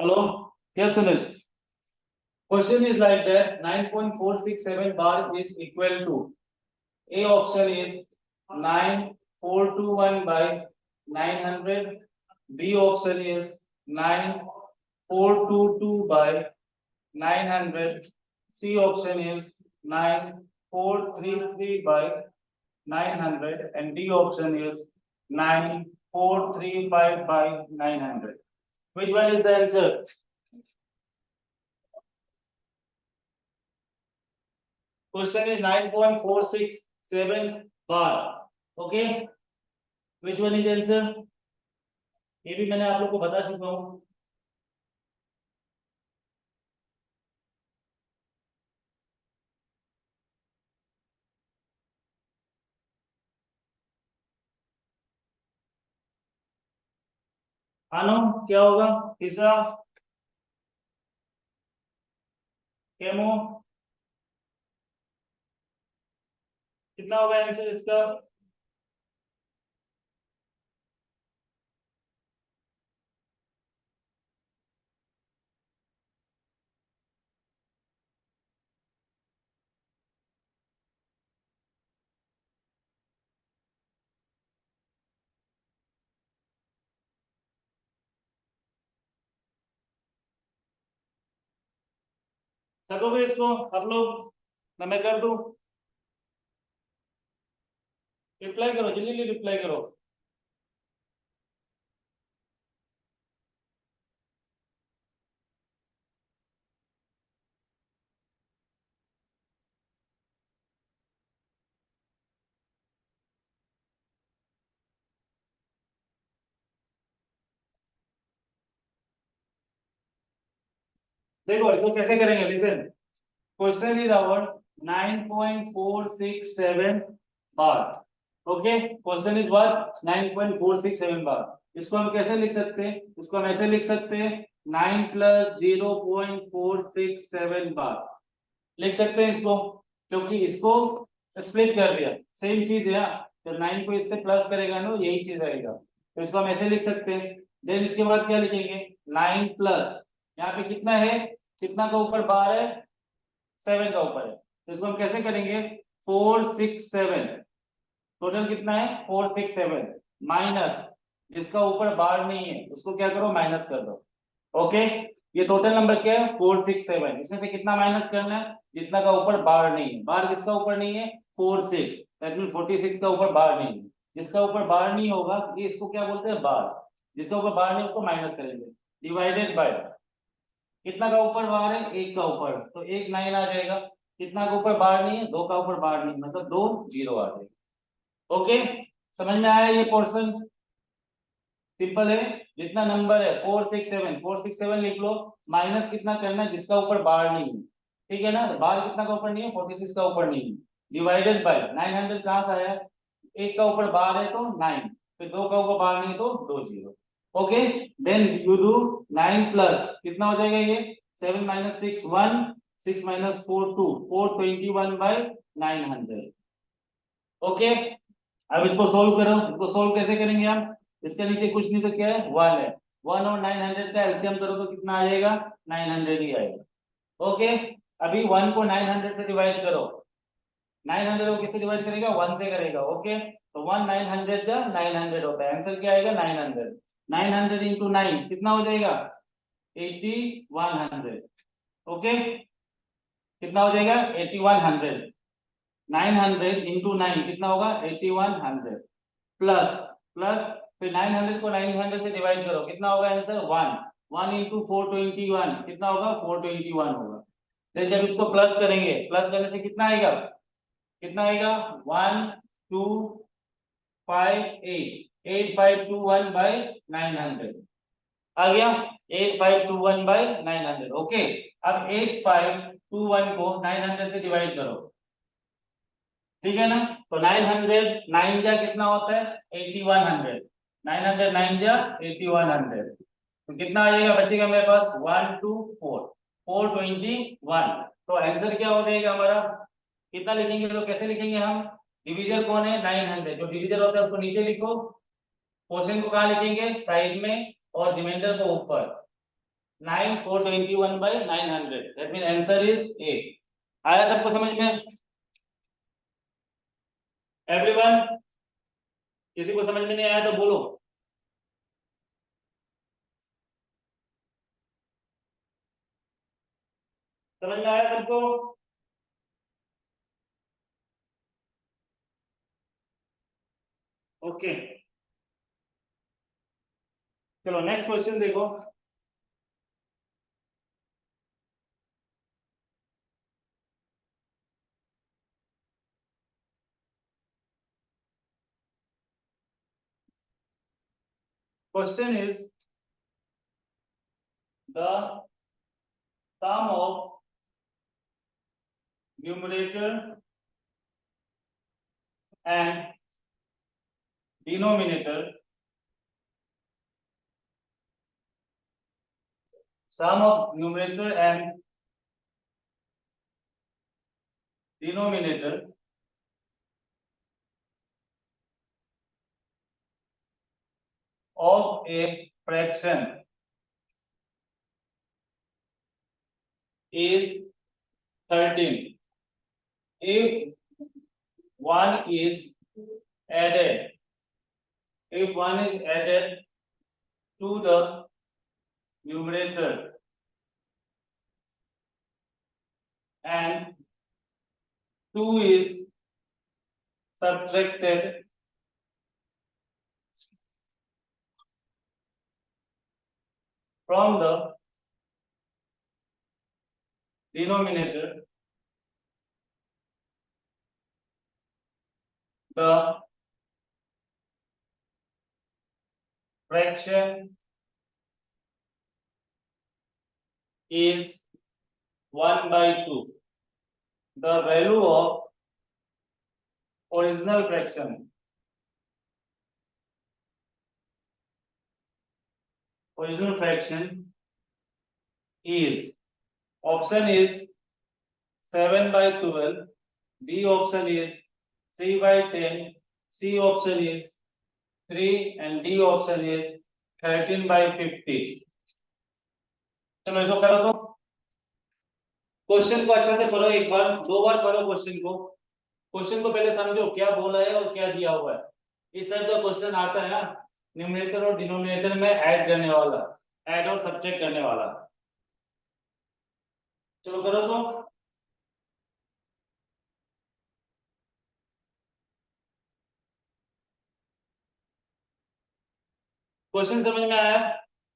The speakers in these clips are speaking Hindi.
Hello? Yes, Sunil. Question is like that 9.467 bar is equal to A option is 9421 by 900. B option is 9422 by 900. C option is 9433 by 900 and D option is 9435 by 900. Which one is the answer? Question is 9.467 bar. Okay. Which one is the answer? ये भी मैंने आप लोग को बता चुका हूँ. आनो क्या होगा? तीसरा केमो कितना होगा आंसर इसका? सकोगे इसको आप लोग? ना मैं कर दूं? रिप्लाई करो, जल्दी रिप्लाई करो. देखो इसको कैसे करेंगे. Listen, question is about 9.467 bar. Okay, question is what 9.467 बार. इसको हम कैसे लिख सकते हैं? इसको हम ऐसे लिख सकते हैं 9 प्लस 0.467 बार लिख सकते हैं इसको, क्योंकि इसको स्प्लिट कर दिया. सेम चीज है. जब 9 को इससे प्लस करेगा ना यही चीज आएगा, तो इसको हम ऐसे लिख सकते हैं. देन इसके बाद क्या लिखेंगे? 9 प्लस यहाँ पे कितना है, कितना का ऊपर बार है? 7 का ऊपर है. तो इसको हम कैसे करेंगे? 467. टोटल कितना है? 467 माइनस जिसका ऊपर बार नहीं है उसको क्या करो? माइनस कर दो. ओके, ये टोटल नंबर क्या है? 467. इसमें से कितना माइनस करना है? जितना का ऊपर बार नहीं है. बार किसका ऊपर नहीं है? 46. दैट मीन 46 का ऊपर बार नहीं है. जिसका ऊपर बार नहीं होगा ये इसको क्या बोलते हैं? बार. जिसका ऊपर बार नहीं उसको माइनस करेंगे. डिवाइडेड बाय कितना का ऊपर बार है? 1 का ऊपर, तो 1 9 आ जाएगा. कितना का ऊपर बार नहीं है? 2 का ऊपर बार नहीं, मतलब 2 0 आ जाएगा. ओके, समझ में आया ये पोर्शन? सिंपल है. जितना नंबर है 467 लिख लो. माइनस कितना करना है? जिसका ऊपर बार नहीं है. ठीक है ना? बार कितना का ऊपर नहीं है? 46 का ऊपर नहीं है. डिवाइडेड बाय 900 कहां से आया? 1 का ऊपर बार है तो 9, फिर 2 का ऊपर बार नहीं है तो 2 0. Okay, then you do 9 plus कितना हो जाएगा ये? 7 माइनस 6 1, 6 माइनस 4 2, 421 बाय 900. ओके, अब इसको सोल्व करो. इसको सोल्व कैसे करेंगे हम? इसके नीचे कुछ नहीं तो क्या है? 1 है. 1 और 900 का एलसीएम करो तो कितना आ जाएगा? 900 ही आएगा. ओके, अभी 1 को 900 से डिवाइड करो. 900 को किससे डिवाइड करेगा? 1 से करेगा. ओके, तो 1 900 जा 900 होता है. आंसर क्या आएगा? 900. 900 इंटू 9 कितना हो जाएगा? 8100. ओके, कितना हो जाएगा? 8100. 900 इंटू 9 कितना होगा? 8100 प्लस प्लस फिर 900 को 900 से डिवाइड करो. कितना होगा आंसर? 1. 1 इंटू 421 कितना होगा? 421 होगा. फिर जब इसको प्लस करेंगे, प्लस करने से कितना आएगा? कितना आएगा? 1 2 5 8, 8521 बाय 900 आ गया. 8521 बाय 900. ओके, अब 8521 को 900 से डिवाइड करो. ठीक है ना? तो 900 9 जा कितना होता है? 8100. 900 9 जा 8100. तो कितना आ जाएगा? बचेगा मेरे पास 1 2 4, 421. तो आंसर क्या हो जाएगा हमारा? कितना लिखेंगे? तो कैसे लिखेंगे हम? डिविजन कौन है? 900. जो डिविजन होता है उसको नीचे लिखो, क्वेश्चन को कहाँ लिखेंगे? साइड में, और रिमाइंडर को ऊपर. 9421/900, that mean answer is a. आया सबको समझ में? एवरीवन, किसी को समझ में नहीं आया तो बोलो। समझ में आया सबको? ओके, चलो नेक्स्ट क्वेश्चन देखो। Question is the sum of numerator and denominator, sum of numerator and denominator of a fraction is 13 if one is added, if one is added to the numerator and 2 is subtracted from the denominator, the fraction is 1/2. The value of original fraction is, option is 7/12, B option is 3/10, C option is 3 and D option is 13/50। चलो इसको करो तो क्वेश्चन को अच्छे से पढ़ो, एक बार दो बार पढ़ो क्वेश्चन को। क्वेश्चन को पहले समझो क्या बोला है और क्या दिया हुआ है। इस टाइप का क्वेश्चन आता है ना, न्यूमरेटर और डिनोमिनेटर में ऐड करने वाला, ऐड और सब्ट्रैक्ट करने वाला। चलो करो तो। क्वेश्चन समझ में आया?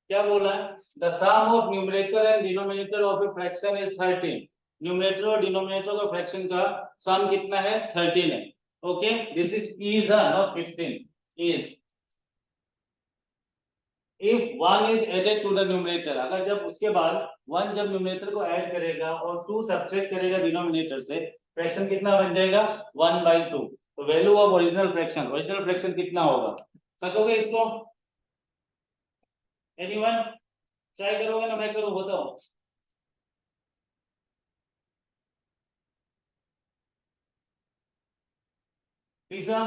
क्या बोला है? The sum of numerator and denominator of a fraction is 13। Numerator और डिनोमिनेटर का फ्रैक्शन का सम कितना है? 13 है। Okay, this is not 15, is. If 1 is added to the numerator, अगर जब उसके बाद 1 जब न्यूमरेटर को ऐड करेगा और 2 सब्ट्रैक्ट करेगा डिनोमिनेटर से, फ्रैक्शन कितना बन जाएगा? 1/2। तो वैल्यू ऑफ ओरिजिनल फ्रैक्शन कितना होगा? सकोगे इसको? एनीवन ट्राई करोगे ना? मैं करूं, बताओ। प्रीसा,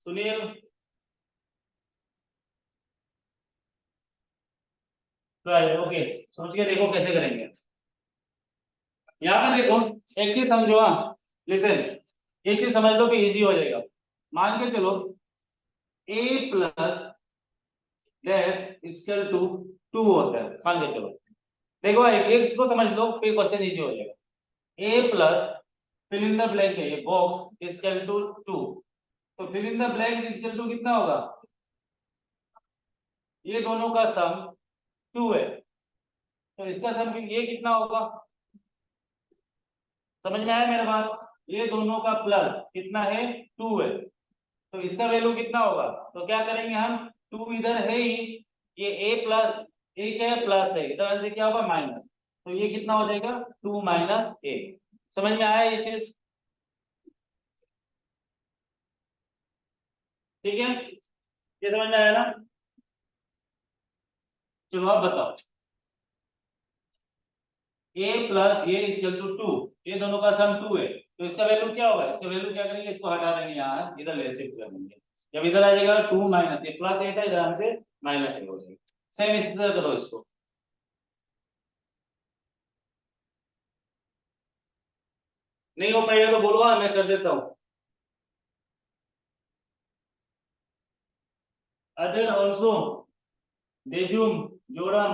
सुनील, ट्राई। ओके, सोच के देखो कैसे करेंगे। यहाँ पे देखो, एक चीज समझो। हाँ लिसन, एक चीज समझ लो कि इजी हो जाएगा। मान के चलो a plus dash equal to 2 होता है, मान के चलो। देखो एक चीज को समझ लो, फिर क्वेश्चन इजी हो जाएगा। a plus fill in the blank है, ये बॉक्स इक्वल टू 2। तो fill in the blank equal to कितना होगा? ये दोनों का सम 2 है, तो इसका सम ये कितना होगा? समझ में आया मेरा बात? ये दोनों का प्लस कितना है? 2 है, तो इसका वैल्यू कितना होगा? तो क्या करेंगे हम, 2 इधर है ही, ये a प्लस a क्या है? प्लस है, इधर से क्या होगा? माइनस। तो ये कितना हो जाएगा? 2 माइनस a। समझ में आया ये चीज? ठीक है, ये समझ में आया ना? चलो आप बताओ। a प्लस ये इक्वल टू 2, ये दोनों का सम 2 है, तो इसका वैल्यू क्या होगा? इसका वैल्यू क्या करेंगे? इसको हटा देंगे, यहाँ इधर ले शिफ्ट कर देंगे। जब इधर आ जाएगा 2 माइनस ये प्लस ए था, इधर से माइनस ए हो जाएगा। सेम इसी तरह करो इसको। नहीं हो पाएगा तो बोलो, हाँ मैं कर देता हूँ। अदर ऑल्सो, देजुम, जोरम,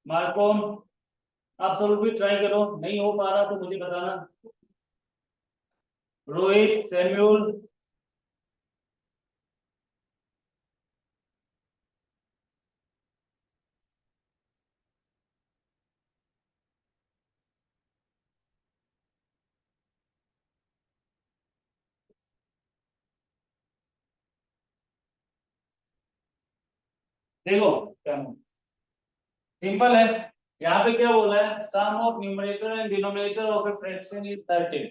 मार्कोम। आप सब भी ट्राई करो, नहीं हो पा रहा तो मुझे बताना। रोहित, सैम्यूल। देखो क्या सिंपल है। यहाँ पे क्या बोला है, sum of numerator and denominator of a fraction is 13।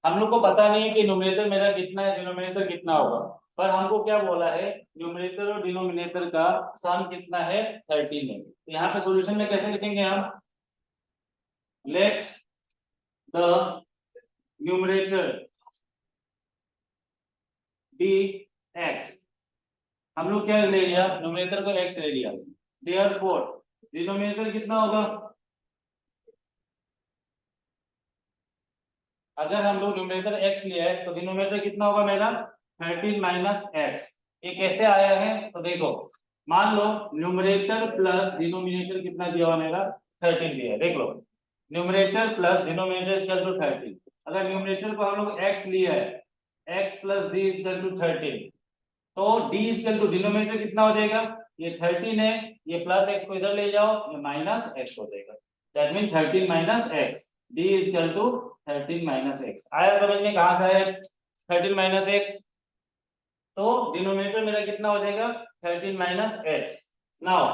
हम लोग को पता नहीं है कि न्यूमरेटर मेरा कितना है, डिनोमिनेटर कितना होगा, पर हमको क्या बोला है, न्यूमरेटर और डिनोमिनेटर का सम कितना है, 13 है। तो यहाँ पे सॉल्यूशन में कैसे लिखेंगे हम, let the numerator be x. हम लोग क्या ले लिया, न्यूमरेटर को एक्स ले लिया, देयरफॉर डिनोमिनेटर कितना होगा, अगर हम लोग न्यूमरेटर x लिया है तो डिनोमिनेटर कितना होगा मेरा, 13 माइनस एक्स। ये कैसे आया है, तो देखो मान लो न्यूमरेटर प्लस डिनोमिनेटर कितना दिया हुआ मेरा, 13 दिया है, देख लो numerator plus denominator equal to 13। अगर न्यूमरेटर को हम लोग x लिया है, x plus d equal to 13, तो d इक्वल टू डिनोमिनेटर कितना हो जाएगा, ये 13 है, ये प्लस x को इधर ले जाओ, ये माइनस x हो जाएगा। That mean 13 minus x, d equal to 13 minus x. आया समझ में, कहां से आया 13 माइनस एक्स, तो डिनोमिनेटर मेरा कितना हो जाएगा, 13 minus x. Now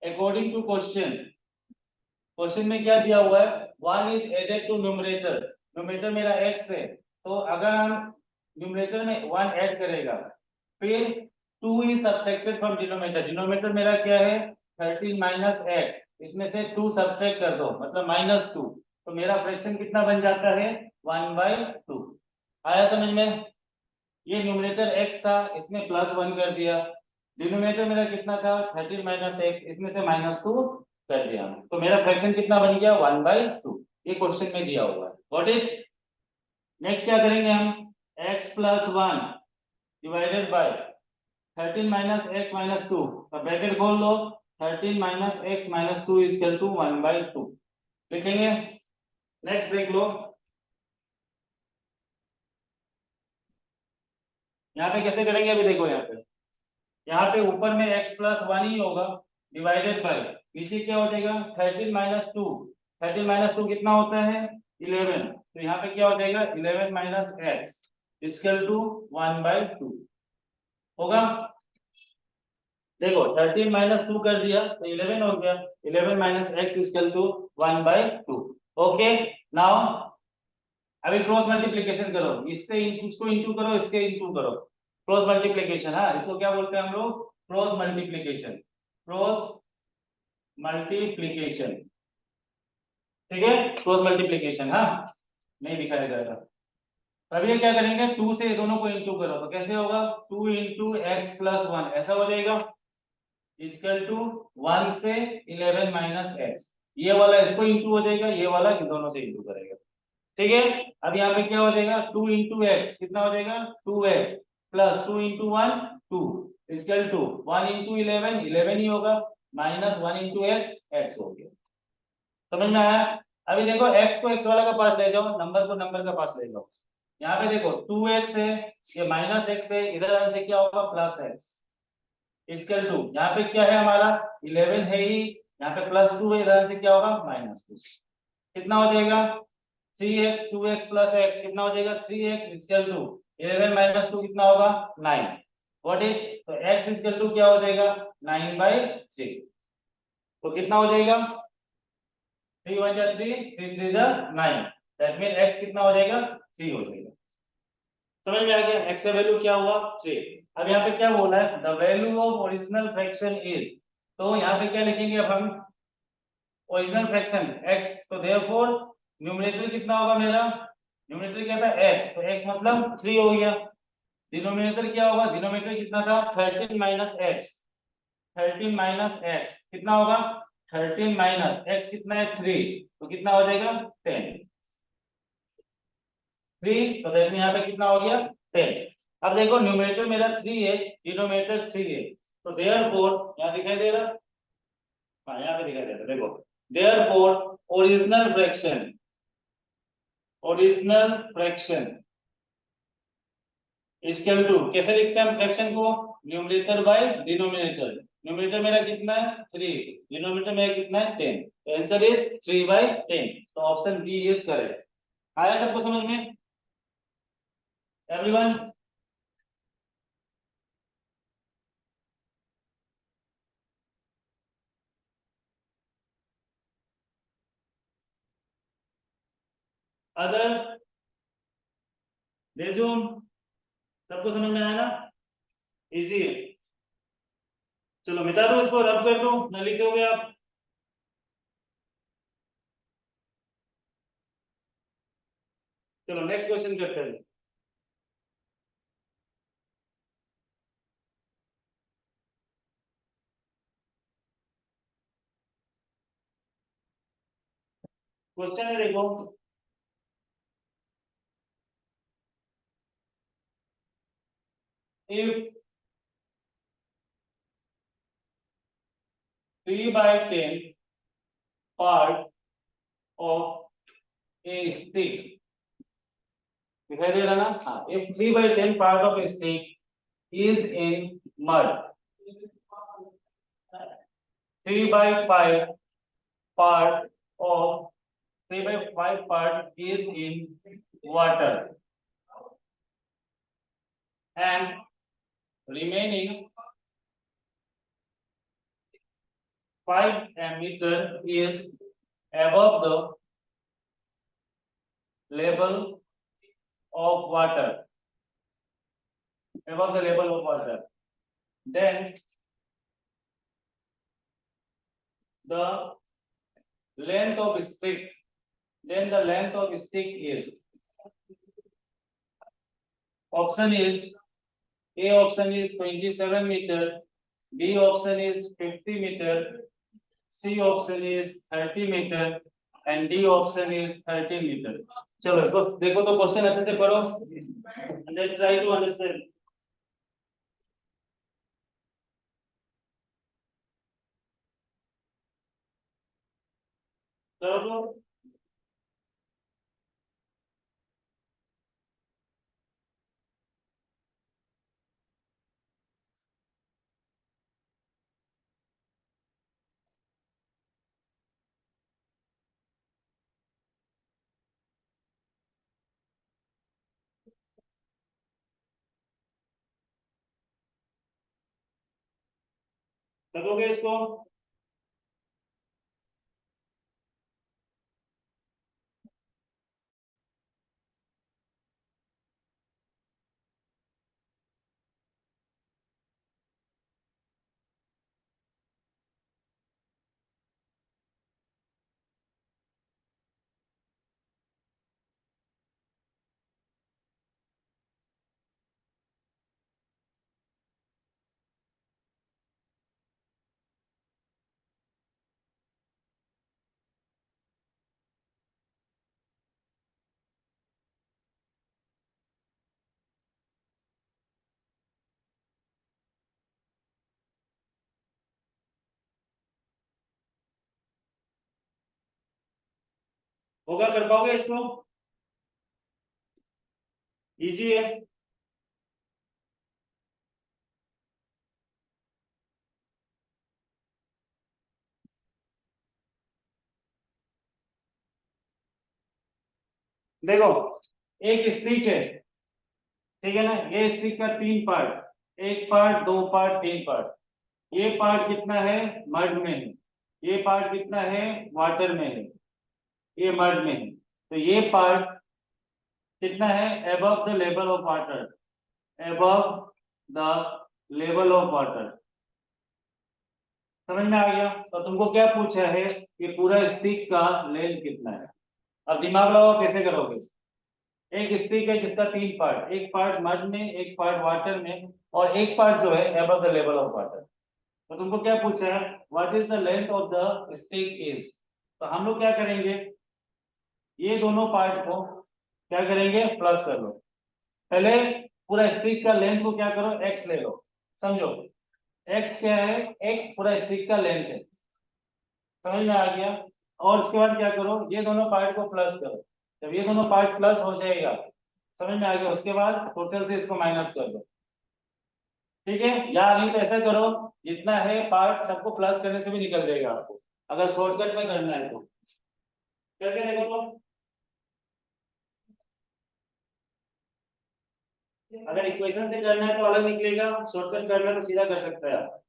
according to question, question में क्या दिया हुआ है, one is added to numerator, numerator मेरा x है, तो अगर हम न्यूमरेटर में वन ऐड करेगा, फिर two is subtracted from denominator, denominator मेरा क्या है 13 माइनस एक्स, इसमें से टू सब्ट्रैक्ट कर दो मतलब -2, तो मेरा फ्रैक्शन कितना बन जाता है 1/2। आया समझ में, ये न्यूमरेटर x था, इसमें +1 कर दिया, डिनोमिनेटर मेरा कितना था 13 माइनस एक्स, इसमें से -2 कर दिया, तो मेरा फ्रैक्शन कितना बन गया 1/2। ये क्वेश्चन में दिया हुआ है, गॉट इट। नेक्स्ट क्या करेंगे हम, x plus 1 divided by 13 minus x minus 2, तो ब्रैकेट खोल लो, 13 minus x minus 2 equal to 1/2 लिखेंगे। नेक्स्ट देख लो, यहाँ पे कैसे करेंगे, अभी देखो यहाँ पे ऊपर में x प्लस 1 ही होगा, डिवाइडेड बाय नीचे क्या हो जाएगा 13 माइनस 2, 13 माइनस 2 कितना होता है 11, तो यहाँ पे क्या हो जाएगा 11 माइनस एक्स इक्वल टू 1/2 होगा। देखो 13 माइनस 2 कर दिया तो 11 हो गया, 11 minus x equal to 1/2। Okay, now अभी क्रॉस मल्टीप्लिकेशन करो, इससे इसको इंटू करो, इसके इंटू करो, क्रॉस मल्टीप्लिकेशन, हाँ इसको क्या बोलते हैं हम लोग, क्रॉस मल्टीप्लिकेशन, क्रॉस मल्टीप्लिकेशन, ठीक है, क्रॉस मल्टीप्लिकेशन, हाँ नहीं दिखाया जाएगा। अब ये क्या करेंगे, टू से दोनों को इंटू करो, तो कैसे होगा 2 इंटू एक्स प्लस 1 ऐसा हो जाएगा, इक्वल टू 1 से 11 माइनस एक्स, ये वाला इसको इंटू हो जाएगा, ये वाला दोनों से इंटू करेगा, ठीक है। अब यहाँ पे क्या हो जाएगा 2 इंटू एक्स कितना हो जाएगा 2x plus 2 into 1 2 equal to 1 into 11 11 ही होगा, माइनस 1 इंटू एक्स एक्स हो गया, समझ में आया। अभी देखो x को x वाला का पास ले जाओ, नंबर को नंबर का पास ले जाओ, यहाँ पे देखो 2x है, ये माइनस x है, इधर आने से क्या होगा प्लस x इक्वल टू, यहाँ पे क्या है हमारा 11 है ही, यहाँ पे +2 है, इधर आने से क्या होगा -2, कितना हो जाएगा 3x 2x प्लस x कितना हो जाएगा 3x इक्वल टू 11 माइनस 2 कितना होगा 9, व्हाट इज, तो x इक्वल टू क्या हो जाएगा 9/3, तो कितना हो जाएगा 3 1 जा 3 3 3 जा 9, दैट मीन x कितना हो जाएगा 3 हो जाएगा। समझ में आ गया, x का वैल्यू क्या हुआ 3। अब यहाँ पे क्या बोला है, the value of original fraction is, तो यहाँ पे क्या लिखेंगे अब हम, ओरिजिनल फ्रैक्शन x, तो देयरफॉर न्यूमरेटर कितना होगा मेरा, न्यूमरेटर क्या था x, तो x मतलब 3 हो गया, डिनोमिनेटर क्या होगा, डिनोमिनेटर कितना था 13 माइनस एक्स, 13 माइनस एक्स कितना होगा 13 माइनस एक्स कितना है 3, तो कितना हो जाएगा 10। 3, तो देखो यहाँ पे कितना हो गया 10। अब देखो न्यूमरेटर मेरा 3 है, डिनोमिनेटर 3 है, तो देयरफॉर यहाँ दिखाई दे रहा, हाँ यहाँ पे दिखाई दे रहा, देखो therefore original fraction equal to, कैसे लिखते हैं हम फ्रैक्शन को, न्यूमरेटर बाय डिनोमिनेटर। न्यूमरेटर मेरा कितना है 3, डिनोमिनेटर मेरा कितना है 10, तो आंसर इज 3/10, तो ऑप्शन बी इज करेक्ट। आया सबको समझ में एवरीवन? अदर रेज्यूम, सबको समझ में आया ना? इजी है। चलो मिटा दो इसको, रब कर दो, न लिखे हुए आप। चलो नेक्स्ट क्वेश्चन करते हैं। क्वेश्चन है देखो, if 3/10 part of A stick, दिखाई दे रहा ना? हाँ, if 3/10 part of A stick is in mud, 3/5 part of 3/5 part is in water, and remaining 5 meter is above the level of water, above the level of water, then the length of stick, then the length of stick is, option is, A option is 27 meter, B option is 50 meter, C option is 30 meter, and D option is 30 meter. चलो इसको देखो तो क्वेश्चन अच्छे से पढ़ो and then try to understand. चलो करोगे इसको? होगा, कर पाओगे इसको? इजी है। देखो एक स्टिक है, ठीक है ना? ये स्टिक का 3 पार्ट, 1 पार्ट, 2 पार्ट, 3 पार्ट। ये पार्ट कितना है मड में है, ये पार्ट कितना है वाटर में है, ये मड में है, तो ये पार्ट कितना है above the level of water, above the level of water। समझ में आ गया? तो तुमको क्या पूछा है कि पूरा स्टिक का लेंथ कितना है। अब दिमाग लगाओ कैसे करोगे। एक स्टिक है जिसका 3 पार्ट, एक पार्ट मड में, एक पार्ट वाटर में, और एक पार्ट जो है above the level of water। तो तुमको क्या पूछा है, what is the length of the stick is. तो हम लोग क्या करेंगे, ये दोनों पार्ट को क्या करेंगे, प्लस कर लो। पहले पूरा स्टिक का लेंथ को क्या करो, एक्स ले लो, समझो। एक्स क्या है, एक पूरा स्टिक का लेंथ है, समझ में आ गया। और उसके बाद क्या करो, ये दोनों पार्ट को प्लस करो। जब ये दोनों पार्ट प्लस हो जाएगा, समझ में आ गया, उसके बाद टोटल से इसको माइनस कर दो, ठीक है। या नहीं तो ऐसा करो, जितना है पार्ट सबको प्लस करने से भी निकल जाएगा आपको, अगर शॉर्टकट में करना है तो। करके देखो तो, अगर इक्वेशन से करना है तो अलग निकलेगा, शॉर्टकट करना है तो सीधा कर सकते हैं आप।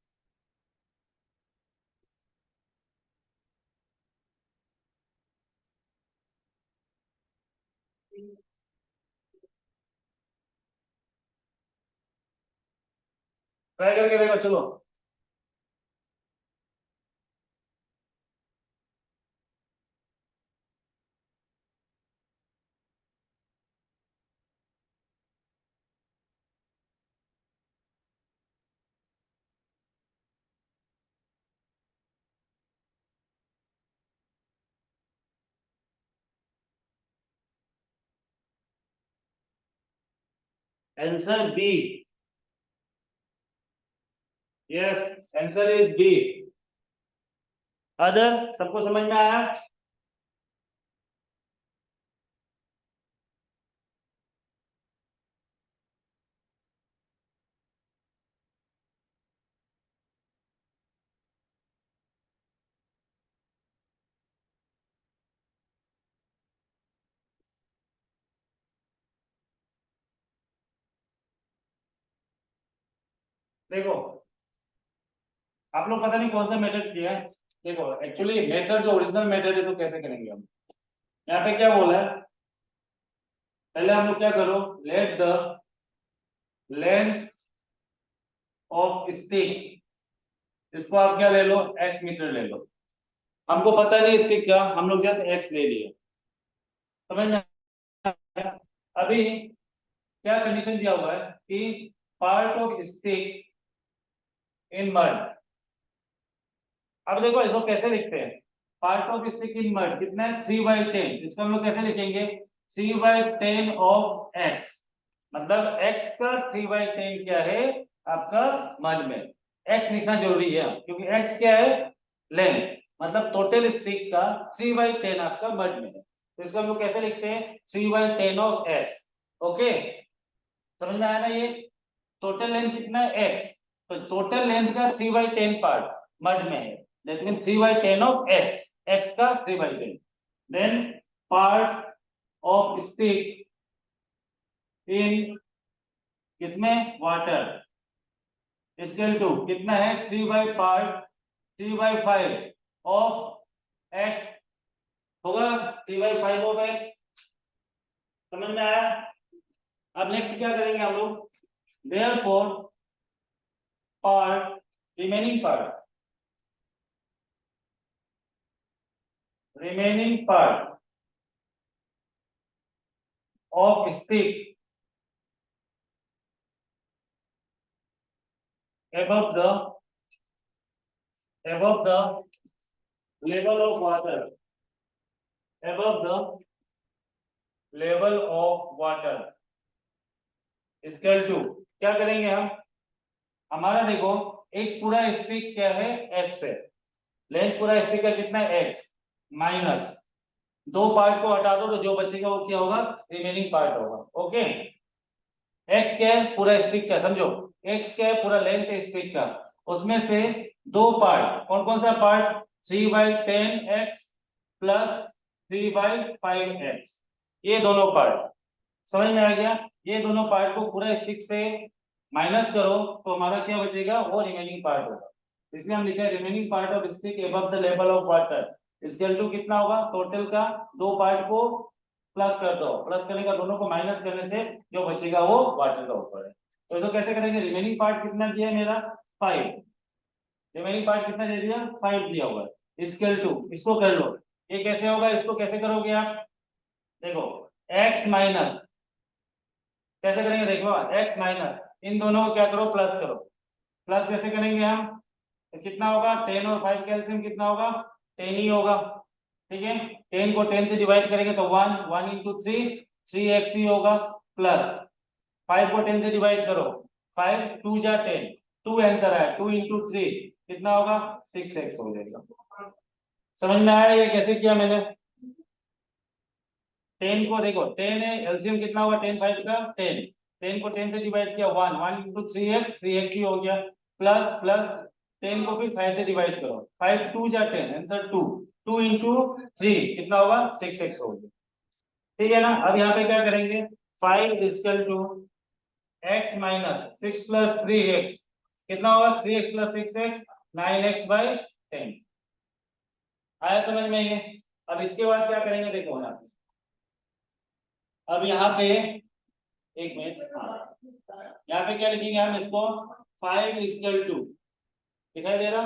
ट्राई करके देखो, चलो। Answer B. Yes, answer is B. Other सबको समझ में आया। देखो, आप लोग पता नहीं कौन सा मेथड किया है। देखो एक्चुअली मेथड जो ओरिजिनल मेथड है तो कैसे करेंगे हम, यहाँ पे क्या बोला है, पहले हम लोग क्या करो, late the length of stick, इसको आप क्या ले लो, एक्स मीटर ले लो। हमको पता नहीं स्टिक का, हम लोग जस्ट एक्स ले लिए, समझ में आया? अभी क्या कंडीशन दिया हुआ है कि part of stick in mud. अब देखो इसको कैसे लिखते हैं, part of stick in mud कितना है, 3/10। इसको हम लोग कैसे लिखेंगे, 3/10 ऑफ एक्स, मतलब एक्स का 3/10 क्या है आपका मड में। एक्स लिखना जरूरी है क्योंकि एक्स क्या है, लेंथ, मतलब टोटल स्टिक का 3/10 आपका मड में है, तो इसको हम लोग कैसे लिखते हैं, 3/10 ऑफ एक्स। ओके, समझ में आया ना ये। टोटल लेंथ कितना है, एक्स, तो टोटल लेंथ का 3/10 पार्ट मड में है, that mean 3/10 of x, x का 3/10। Then part of stick in किसमें, वाटर, स्केल टू कितना है, 3/5 ऑफ एक्स होगा, 3/5 ऑफ एक्स। समझ में आया। अब नेक्स्ट क्या करेंगे हम लोग, therefore part, remaining part, remaining part of stick above the level of water, above the level of water, scale two. क्या करेंगे हम, हमारा देखो एक पूरा स्टिक क्या है, एक्स है, लेंथ पूरा स्टिक का कितना है, एक्स, माइनस दो पार्ट को हटा दो तो जो बचेगा वो क्या होगा, रिमेनिंग पार्ट होगा। ओके, एक्स क्या है, पूरा स्टिक का, समझो एक्स क्या है, पूरा लेंथ है स्टिक का, उसमें से दो पार्ट, कौन कौन सा पार्ट, 3/10 एक्स प्लस 3/5 एक्स, ये दोनों पार्ट, समझ में आ गया। ये दोनों पार्ट को पूरा स्टिक से माइनस करो तो हमारा क्या बचेगा, वो रिमेनिंग पार्ट होगा, इसलिए हम लिखे remaining part of stick above the level of water, equal to कितना होगा, टोटल का दो पार्ट को प्लस कर दो, प्लस करने का दोनों को माइनस करने से जो बचेगा वो वाटर का ऊपर है। तो इसको कैसे करेंगे, रिमेनिंग पार्ट कितना दिया है मेरा, 5, रिमेनिंग पार्ट कितना दे दिया, 5 दिया हुआ है, इक्वल टू, इसको कर लो, ये कैसे होगा, इसको कैसे करोगे आप, देखो x माइनस, कैसे करेंगे, देखो x माइनस, इन दोनों को क्या करो, प्लस करो, प्लस कैसे करेंगे हम, तो कितना होगा, 10 और 5 का एलसीएम कितना होगा, 10 ही होगा, ठीक है। 10 को 10 से डिवाइड करेंगे तो 1, 1 into 3 3x ही होगा प्लस 5 को 10 से डिवाइड करो, 5 2 जा 10, 2 आंसर आया, 2 इंटू 3 कितना होगा 6x हो जाएगा। समझ में आया ये कैसे किया मैंने? 10 को देखो 10 है, एलसीएम कितना होगा 10 5 का 10, 10 को 10 से डिवाइड किया 1, 1 इंटू 3x, 3x ही हो गया प्लस प्लस 10 को फिर 5 से डिवाइड करो, 5 2 जा 10 आंसर 2, 2 इंटू 3 कितना होगा 6x हो गया। ठीक है ना? अब यहाँ पे क्या करेंगे, 5 equal to x minus 6 plus 3x कितना होगा 3x plus 6x 9x by 10। आया समझ में ये? अब इसके बाद क्या करेंगे देखो यहाँ पे, अब यहाँ पे एक मिनट, हाँ यहाँ पे क्या लिखेंगे हम इसको, 5 इक्वल टू, दिखाई दे रहा?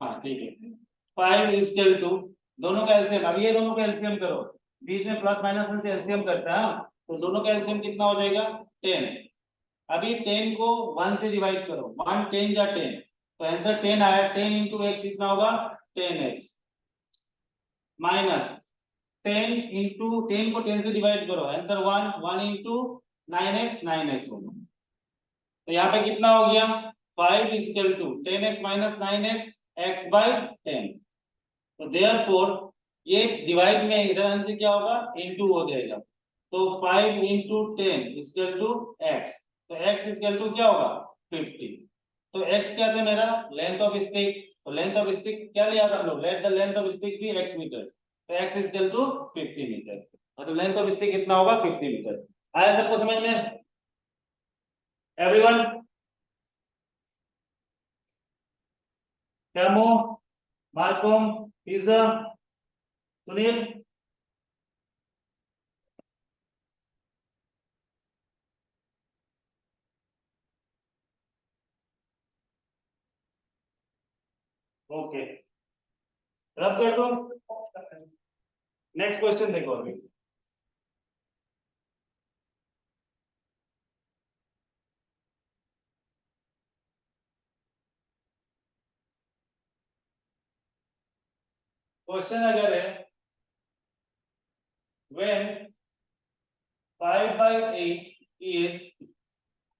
हाँ ठीक है, 5 इक्वल टू, दोनों का एलसीएम, अब ये दोनों का एलसीएम करो, बीच में प्लस माइनस से एलसीएम करता है, तो दोनों का एलसीएम कितना हो जाएगा 10। अभी 10 को 1 से डिवाइड करो, 1 10 जा 10, तो आंसर 10 आया, 10 इंटू एक्स कितना होगा 10x माइनस 10 इंटू 10 को 10 से डिवाइड करो, आंसर 1, 1 इंटू 9x 9x होगा। तो यहाँ पे कितना हो गया 5 equal to 10x minus 9x x by 10। तो देयरफॉर ये डिवाइड में इधर आंसर क्या होगा इनटू हो जाएगा, तो 5 इंटू 10 इक्वल टू x, तो x इक्वल टू क्या होगा 50। तो x क्या था मेरा लेंथ ऑफ स्टिक, तो लेंथ ऑफ स्टिक क्या लिया था हम लोग, let the length of stick be x metre, तो x इक्वल टू 50 मीटर, तो लेंथ ऑफ स्टिक कितना होगा 50 मीटर। आया सबको समझ में एवरीवन? कैमो, मार्कोम, पिज्जा, सुनील, ओके रब कर दो। नेक्स्ट क्वेश्चन देखो अभी, क्वेश्चन अगर है when 5 by 8 is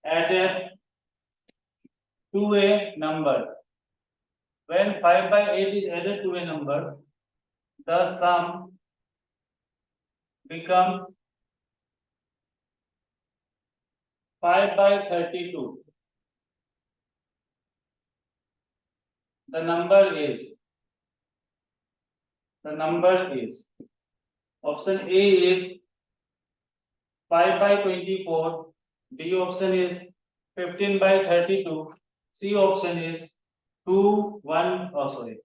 added to a number, when 5 by 8 is added to a number, the sum becomes 5 by 32. The number is, the number is, option A is 5 by 24, B option is 15 by 32, C option is 2 1 oh sorry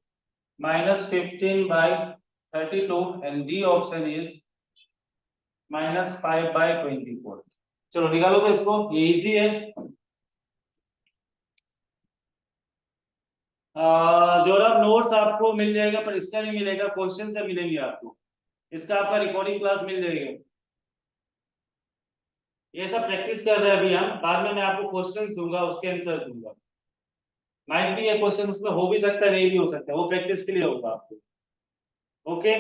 minus 15 by 32, and D option is minus 5 by 24। चलो निकालो तो इसको, ये इजी है। जो अब नोट्स आपको मिल जाएगा पर इसका नहीं मिलेगा, क्वेश्चन से मिलेंगे आपको, इसका आपका रिकॉर्डिंग क्लास मिल जाएगा। ये सब प्रैक्टिस कर रहे हैं अभी हम, बाद में मैं आपको क्वेश्चंस दूंगा उसके आंसर दूंगा, माइट भी ये क्वेश्चन उसमें हो भी सकता है नहीं भी हो सकता है, वो प्रैक्टिस के लिए होगा आपको। ओके,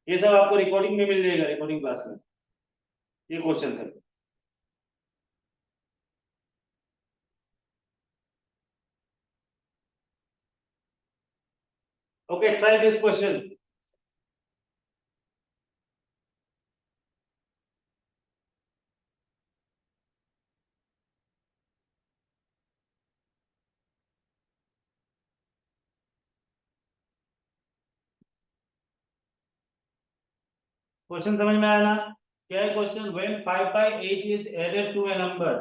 ये सब आपको रिकॉर्डिंग में मिल जाएगा, रिकॉर्डिंग क्लास में ये क्वेश्चन है। Okay try this question. Question समझ में आया ना? क्या है question, when 5 by 8 is added to a number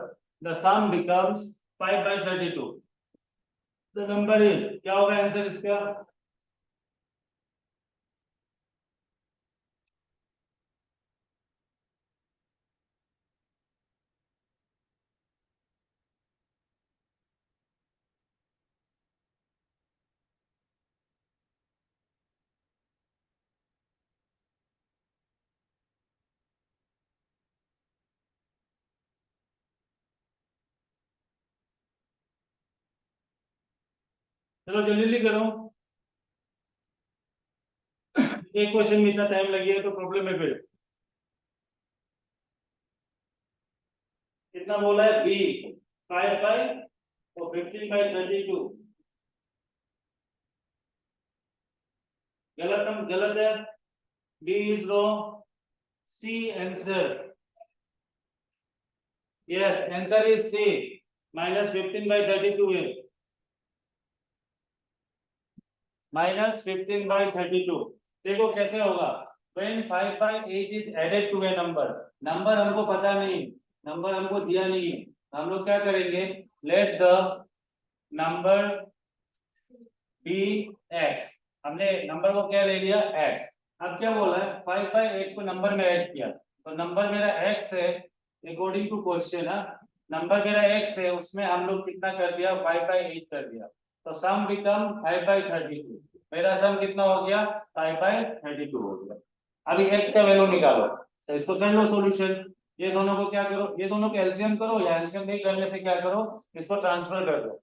the sum becomes 5 by 32, the number is, क्या होगा आंसर इसका? चलो जल्दी जल्दी करो, एक क्वेश्चन में इतना टाइम लग गया तो प्रॉब्लम है फिर। कितना बोला है बी 5 बाई और 15/32 गलत है B is wrong C answer yes answer is C -15/32 है -15/32 देखो कैसे होगा when 5/8 is added to a number number हमको पता नहीं नंबर हमको दिया नहीं है हम लोग क्या करेंगे let the number be x हमने नंबर को क्या ले लिया x अब क्या बोला है 5/8 को नंबर में ऐड किया तो नंबर मेरा x है अकॉर्डिंग टू क्वेश्चन है नंबर मेरा x है उसमें हम लोग कितना कर दिया 5/8 कर दिया तो सम बिकम 5/32 मेरा सम कितना हो गया 5/32 हो गया अभी x का वैल्यू निकालो तो इसको कर लो सॉल्यूशन ये दोनों को क्या करो ये दोनों को एलसीएम करो या एलसीएम नहीं करने से क्या करो इसको ट्रांसफर कर दो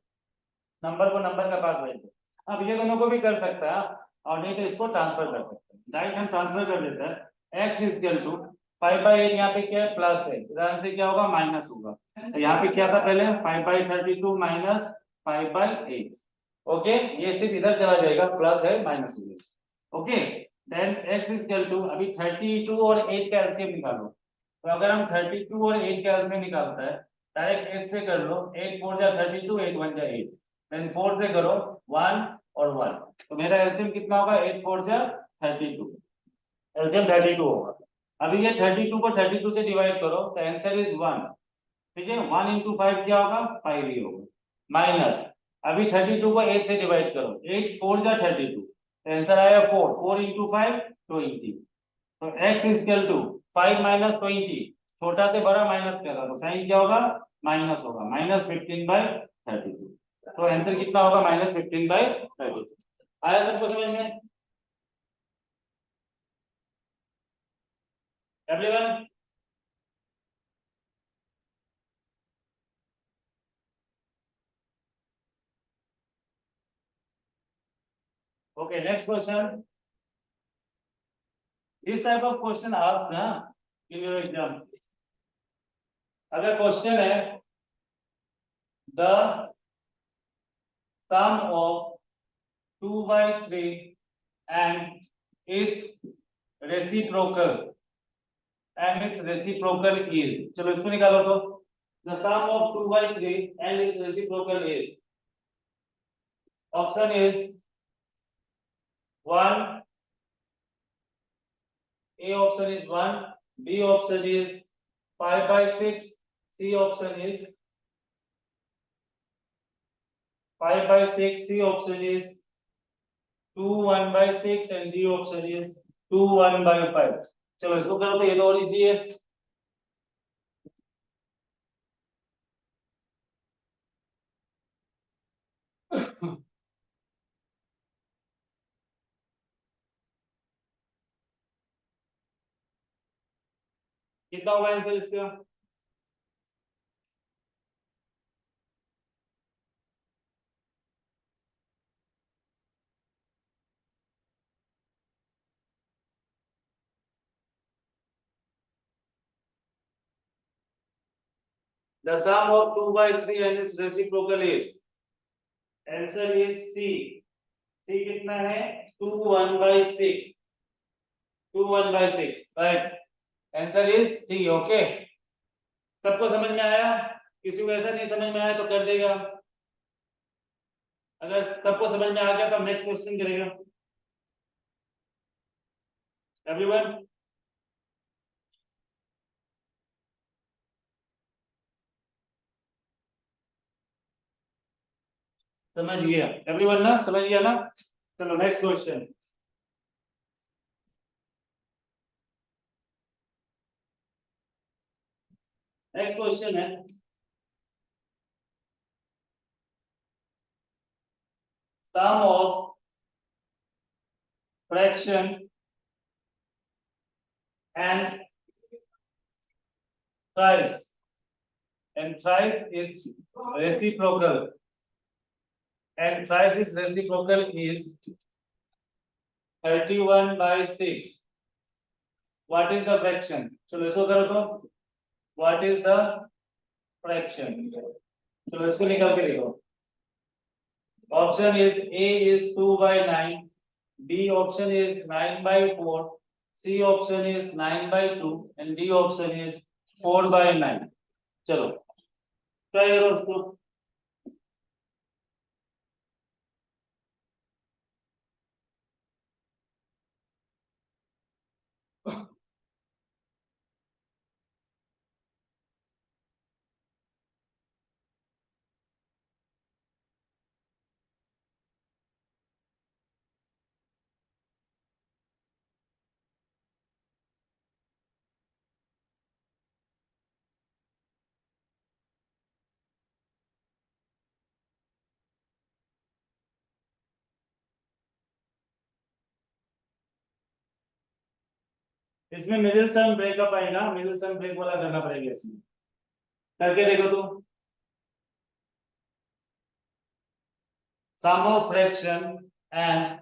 नंबर को नंबर का पास भेज दो अब ये दोनों को भी कर सकता है और नहीं तो इसको ट्रांसफर कर सकते हैं डायरेक्ट हम ट्रांसफर कर देते हैं x इज इक्वल टू 5/8 यहाँ पे क्या है प्लस है इधर से क्या होगा माइनस होगा तो यहाँ पे क्या था पहले 5/32 माइनस 5/8 ओके ये सिर्फ इधर चला जाएगा प्लस है माइनस हो जाएगा okay then x is equal to अभी 32 और 8 का एलसीएम निकालो तो अगर हम 32 और 8 का एलसीएम निकालता है डायरेक्ट 8 से कर लो 8 4 जा 32 8 1 जा 8 देन 4 से करो 1 और 1 तो मेरा एलसीएम कितना होगा 8 4 जा 32 एलसीएम 32 होगा अभी ये 32 को 32 से डिवाइड करो तो आंसर इज 1 ठीक है 1 into 5 क्या होगा 5 ही होगा माइनस अभी 32 को 8 से डिवाइड करो 8 4 जा 32 आंसर आया 4 4 into 5 20 तो x is equal to 5 minus 20 छोटा से बड़ा माइनस कर रहा तो साइन क्या होगा माइनस होगा -15/32 तो आंसर कितना होगा -15/32 आया सबको समझ में एवरीवन ओके नेक्स्ट क्वेश्चन इस टाइप ऑफ क्वेश्चन आस्क्ड ना इन योर एग्जाम अगर क्वेश्चन है the sum of 2/3 and its reciprocal is चलो इसको निकालो तो the sum of 2/3 and its reciprocal is option is 1 A option is 1 B option is 5/6 C option is 5/6 C option is 2 1/6 and D option is 2 1/5 चलो इसको करो तो ये तो और इजी है कितना होगा आंसर इसका The sum of 2/3 and its reciprocal is answer is C C कितना है 2 1/6 2 1/6 right answer is C okay सबको समझ में आया किसी को ऐसा नहीं समझ में आया तो कर देगा अगर सबको समझ में आ गया तो नेक्स्ट क्वेश्चन करेगा एवरीवन समझ गया एवरीवन ना समझ गया ना चलो नेक्स्ट क्वेश्चन नेक्स्ट क्वेश्चन है sum of fraction and thrice its reciprocal and thrice its reciprocal is 31/6 what is the fraction चलो इसको करो तो what is the फ्रैक्शन। चलो इसको निकाल के देखो। Option is A is 2/9, B option is 9/4, C option is 9/2 and D option is 4/9। चलो ट्राई करो उसको। इसमें मिडिल टर्म ब्रेकअप आएगा, मिडिल टर्म ब्रेक वाला करना पड़ेगा इसमें। करके देखो तो। Sum of fraction and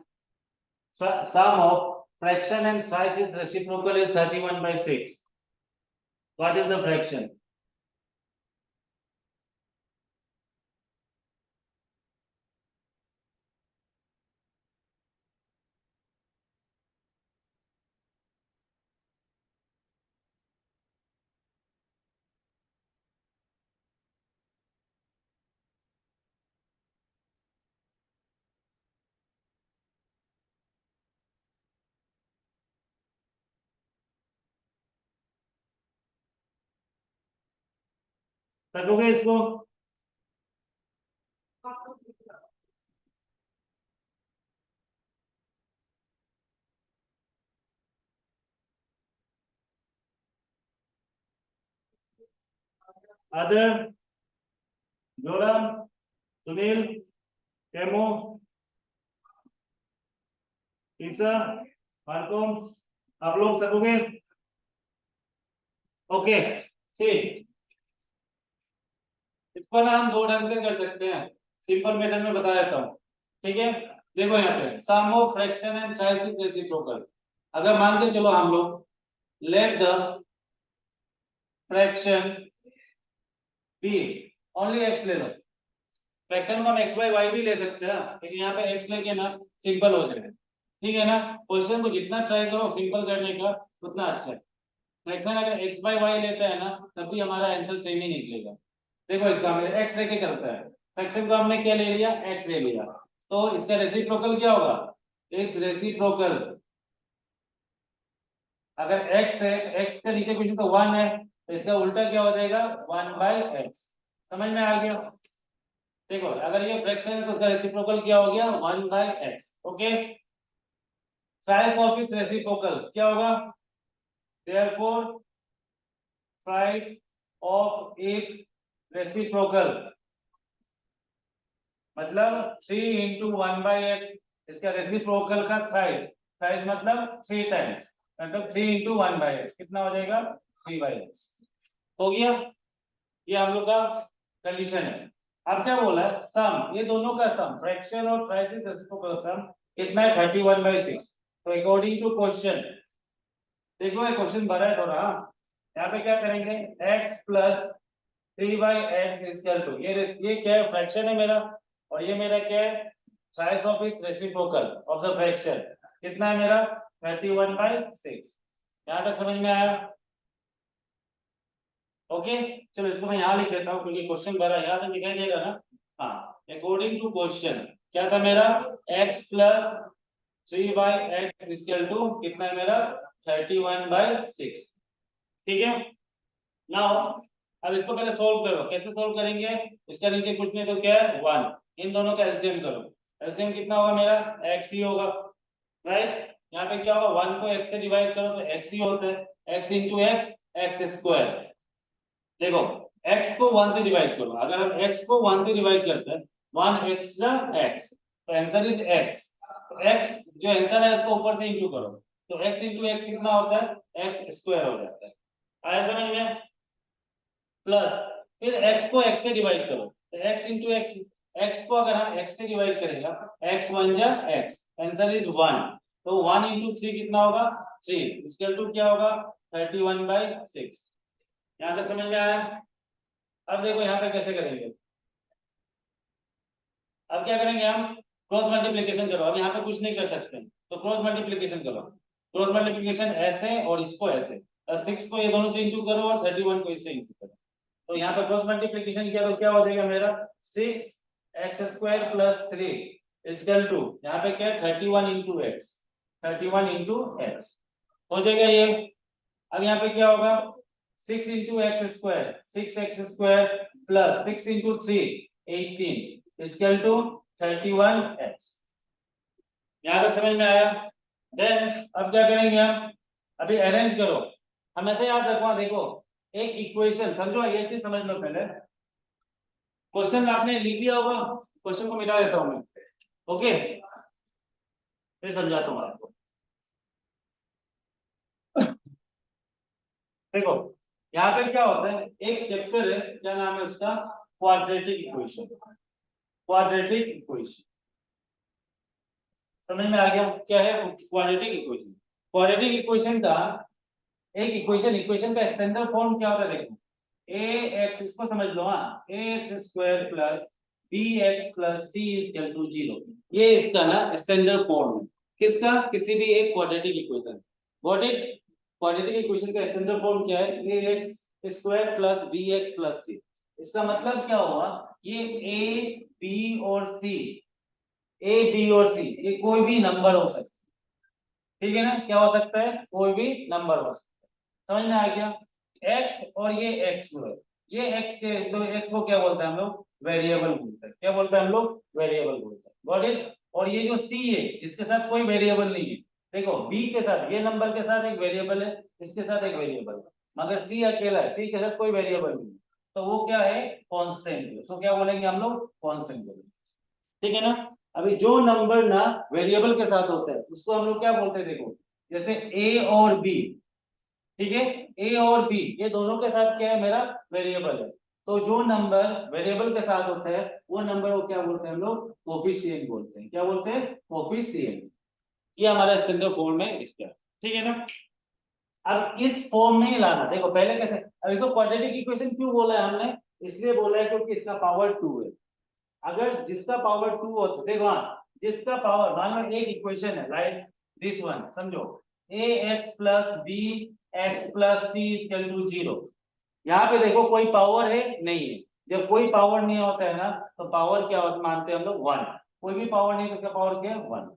sum of fraction and thrice is reciprocal is 31/6. What is the fraction? करोगे इसको? अदर, जोरम, सुनील, केमो, ईसा, मार्कोम, आप लोग सकोगे? ओके ठीक। इसको ना हम दो ढंग से कर सकते हैं, सिंपल मेथड में बता देता हूँ। ठीक है, देखो यहाँ पे sum of fraction and thrice is reciprocal. अगर मान के चलो हम लोग let the fraction be only x ले लो। फ्रैक्शन को हम एक्स बाई वाई भी ले सकते हैं, लेकिन यहाँ पे एक्स लेके ना सिंपल हो जाएगा। ठीक है ना, क्वेश्चन को जितना ट्राई करो सिंपल करने का उतना अच्छा है। फ्रैक्शन अगर एक्स बाई वाई लेता है ना तब भी हमारा आंसर सेम ही निकलेगा। देखो इसका हमने एक्स लेके चलता है, फ्रैक्शन को हमने क्या ले लिया, एक्स ले लिया, तो इसका रेसिप्रोकल क्या होगा, इस रेसिप्रोकल अगर x है तो x के नीचे कुछ तो 1 है, तो इसका उल्टा क्या हो जाएगा 1/x। समझ में आ गया? देखो अगर ये फ्रैक्शन है तो उसका रेसिप्रोकल क्या हो गया 1/x। Okay, size of its reciprocal क्या होगा, therefore price of its reciprocal मतलब 3 into 1/x, इसका रेसिप्रोकल का थ्राइस, थ्राइस मतलब 3 टाइम्स, मतलब 3 into 1/x कितना हो जाएगा 3/x। हो गया, ये हम लोग का कंडीशन है। अब क्या बोला है, सम, ये दोनों का सम फ्रैक्शन और थ्राइस इज रेसिप्रोकल सम कितना है 31/6। तो अकॉर्डिंग टू क्वेश्चन, देखो ये क्वेश्चन भरा है थोड़ा, यहाँ पे क्या करेंगे x plus 3/x equal to ये क्या है, फ्रैक्शन है मेरा, और ये मेरा क्या है thrice of its reciprocal of the fraction कितना है मेरा 31/6। यहाँ तक समझ में आया? ओके, चलो इसको मैं यहाँ लिख देता हूँ क्योंकि क्वेश्चन भरा यहाँ तक दिखाई देगा ना। हाँ, अकॉर्डिंग टू क्वेश्चन क्या था मेरा x plus 3/x equal to कितना है मेरा 31/6। ठीक है, नाउ अब इसको पहले सॉल्व करो। कैसे सॉल्व करेंगे, इसका नीचे कुछ नहीं तो क्या है 1, इन दोनों का एलसीएम करो। एलसीएम कितना होगा मेरा x ही होगा, राइट। यहाँ पे क्या होगा 1 को x से डिवाइड करो तो x ही होता है, x into x x square. देखो x को 1 से डिवाइड करो, अगर हम x को 1 से डिवाइड करते हैं 1 x जा x, तो आंसर इज x। तो x जो आंसर है उसको ऊपर से इंटू करो, तो x इंटू एक्स कितना होता है x स्क्वायर हो जाता है। आया समझ में? प्लस फिर x को x से डिवाइड करो, तो x इंटू एक्स, x को अगर हम x से डिवाइड करेगा x 1 जा x, आंसर इज 1। तो 1 इंटू 3 कितना होगा 3, इक्वल टू क्या होगा 31/6। यहाँ तक समझ में आया? अब देखो यहाँ पे कैसे करेंगे, अब क्या करेंगे हम, क्रॉस मल्टीप्लीकेशन करो। अब यहाँ पे कुछ नहीं कर सकते, तो क्रॉस मल्टीप्लीकेशन करो। क्रॉस मल्टीप्लीकेशन ऐसे और इसको ऐसे, 6 को ये दोनों से इंटू करो और 31 को इससे इंटू करो। तो यहाँ पे क्रॉस मल्टीप्लीकेशन किया तो क्या हो जाएगा मेरा, 6x² प्लस 3 इक्वल टू, यहाँ पे क्या 31 इंटू एक्स, 31 इंटू एक्स हो जाएगा ये। अब यहाँ पे क्या होगा, 6 into x² 6x² plus 6 into 3 18 equal to 31x। यहाँ तक समझ में आया। देन अब क्या करेंगे हम, अभी अरेंज करो। हम ऐसे याद रखो, देखो एक इक्वेशन समझो, ये चीज समझ लो पहले। क्वेश्चन आपने लिख लिया होगा, क्वेश्चन को मिटा देता हूं मैं, ओके फिर समझाता हूँ आपको। देखो यहाँ पे क्या होता है, एक चैप्टर है, क्या नाम है उसका, क्वाड्रेटिक इक्वेशन। क्वाड्रेटिक इक्वेशन समझ में आ गया क्या है क्वाड्रेटिक इक्वेशन। क्वाड्रेटिक इक्वेशन का एक इक्वेशन का स्टैंडर्ड फॉर्म क्या होता है, देखो ए एक्स, इसको समझ लो, हाँ ax² plus bx plus c equal to 0, ये इसका ना स्टैंडर्ड फॉर्म है। किसका, किसी भी एक क्वाड्रेटिक इक्वेशन। क्वाड्रेटिक इक्वेशन का स्टैंडर्ड फॉर्म क्या है, ax² plus bx plus c। इसका मतलब क्या हुआ, ये a b और c, a b और c ये कोई भी नंबर हो सकता है, ठीक है ना, क्या हो सकता है, कोई भी नंबर हो सकता है। समझ में आ गया। x और ये x जो है, ये x के तो x को क्या बोलते हैं हम लोग, वेरिएबल बोलते हैं। क्या बोलते हैं हम लोग, वेरिएबल बोलते हैं। Got it. और ये जो c है, इसके साथ कोई वेरिएबल नहीं है। देखो b के साथ, ये नंबर के साथ एक वेरिएबल है, इसके साथ एक वेरिएबल है, मगर c अकेला है, c के साथ कोई वेरिएबल नहीं है, तो वो क्या है, कांस्टेंट है। तो क्या बोलेंगे हम लोग, कांस्टेंट बोलेंगे, ठीक है ना। अभी जो नंबर ना वेरिएबल के साथ होता है उसको हम लोग क्या बोलते हैं, देखो जैसे a और b, ठीक है, ए और बी ये दोनों के साथ क्या है, मेरा वेरिएबल है। तो जो नंबर वेरिएबल के साथ होता है वो नंबर को क्या बोलते हैं हम लोग, कोफिशिएंट बोलते हैं। क्या बोलते हैं, कोफिशिएंट। ये हमारा स्टैंडर्ड फॉर्म है इसका, ठीक है ना। अब इस फॉर्म में ही लाना, देखो पहले कैसे, अब इसको क्वाड्रेटिक इक्वेशन क्यों बोला है हमने, इसलिए बोला है क्योंकि इसका पावर 2 है। अगर जिसका पावर 2 हो तो देखो, हाँ जिसका पावर, मान लो एक इक्वेशन है लाइक दिस वन, समझो a x plus b x plus c equal to 0। यहाँ पे देखो कोई पावर है नहीं है, जब कोई पावर नहीं होता है ना तो पावर क्या होता मानते हैं हम लोग, 1। कोई भी पावर नहीं तो उसका पावर क्या है, 1।